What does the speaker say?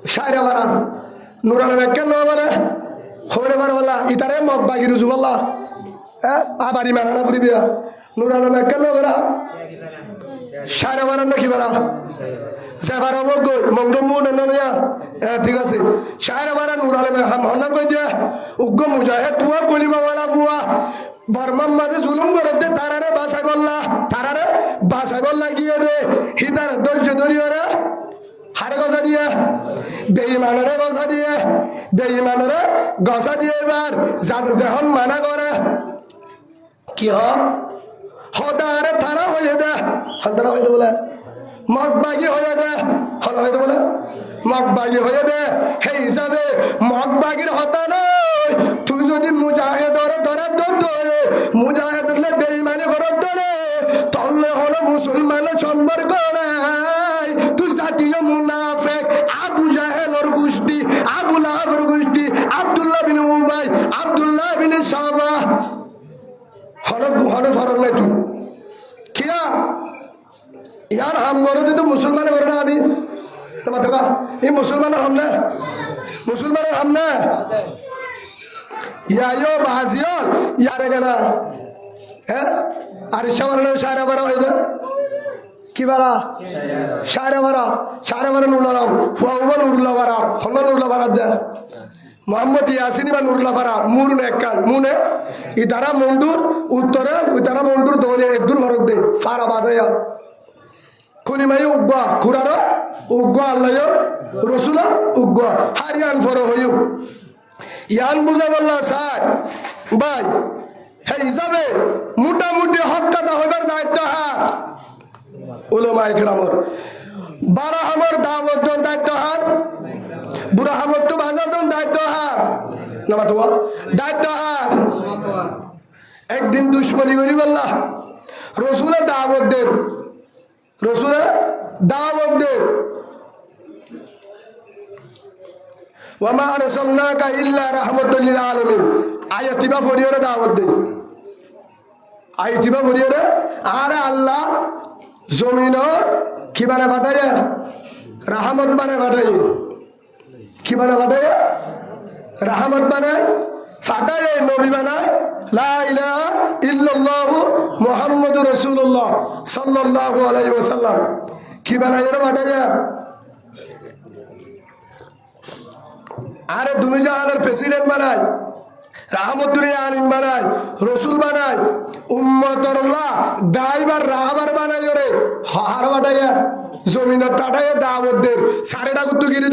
সাইরা বারান নুরাল মেকেন ন মানে হরে বার বলা ইতারে মগ বাগি রুজু বলা হ্যাঁ আবারি মারানা ফুরিবিয়া নুরাল মেকেন ন করা সাইরা বারান নাকি বারা সেবারা মগ মঙ্গ মুনে নয়া ঠিক আছে সাইরা বারান নুরাল মে হাম হনা কইজে উগ্গ মুজাহিদ তুয়া কলিমা ওয়ালা বুয়া বর্মার মাঝে জুলুম করে দে তারারে বাসাই বল্লা গিয়ে দে হিতার ধৈর্য ধরিও রে হারে গজা দিয়ে বেঈমানরে গজা দিয়ে বেঈমানরে গজা দিয়ে এবার যাদের দেহন মানা করে কি হদারে থানা হয়ে দে হন্তারা হয়ে দে বলে মগবাগি হয়ে দে হল হয়ে দে বলে মগবাগি হয়ে দে সেই হিসাবে মগবাগির হতা নয় তুই যদি মুজাহিদরে ধরে ধরে মুজাহিদ হলে বেঈমানি করে ধরে তলে হলো মুসলমানের সম্পর্ক নাই তুই জাতীয় মুনাফিক আবু জাহেলের গোষ্ঠী আবু লাহাবের গোষ্ঠী আব্দুল্লাহ বিন উবাই আব্দুল্লাহ বিন সাবা হলো ফরক নাই তুই কিয়া ইয়ার হাম করে তুই তো মুসলমানের করে না আনি তোমার দেখা এই মুসলমানের হাম না মুসলমানের হাম না ইয়ায়ো বাজিও ইয়ারে গেলা হ্যাঁ আর ইসাবার সারা বারা হয়ে দে কি বারা সারা বারা নুরলাম ফুয়া নুরুল্লাহ বারা হল নুরুল্লাহ বারা দে মোহাম্মদ ইয়াসিনী বা নুরুল্লাহ বারা মুর নেকান মুনে ইতারা মন্ডুর উত্তরে ইতারা মন্ডুর দৌড়ে একদূর হরক দে ফারা বাদাইয়া খুনিমাই উগ্বা খুরার উগ্বা আল্লাহ রসুলা উগ্বা হারিয়ান ফর হইউ ইয়ান বুঝা বললা স্যার ভাই সেই হিসাবে মোটামুটি হক কথা হইবার দায়িত্ব হার উলামা ইকরামর বারা হামর দাওয়াত জন দায়িত্ব হার বুড়া হামর তো বাজা জন দায়িত্ব হার নামা তো দায়িত্ব হার একদিন দুশ্মনী করি বললা রসুলের দাওয়াত দেন রসুলের দাওয়াত দেন ওয়ামা আরসালনাকা ইল্লা রাহমাতাল লিল আলামিন আয়াতিবা ফরিয়রে দাওয়াত দেই আয়াতিবা ফরিয়রে আর আল্লাহ জমিনের কি বানা পাঠায় রাহমত বানা পাঠায় কি বানা পাঠায় রাহমত বানায় পাঠায় নবী বানায় লা ইলাহা ইল্লাল্লাহু মুহাম্মাদুর রাসূলুল্লাহ সাল্লাল্লাহু আলাইহি ওয়াসাল্লাম কি বানায় রে পাঠায় আরে দুনিয়া জাহানের প্রেসিডেন্ট বানায় রাহমাতুল্লিল আলামিন বানায় রসুল বানায় উম্মতরল্লাহ ড্রাইভার রাহবার বানায় রে হার বাটাইয়া জমিনের টাটাইয়া দাওয়াত দের সাড়ে ডাকুত গিরি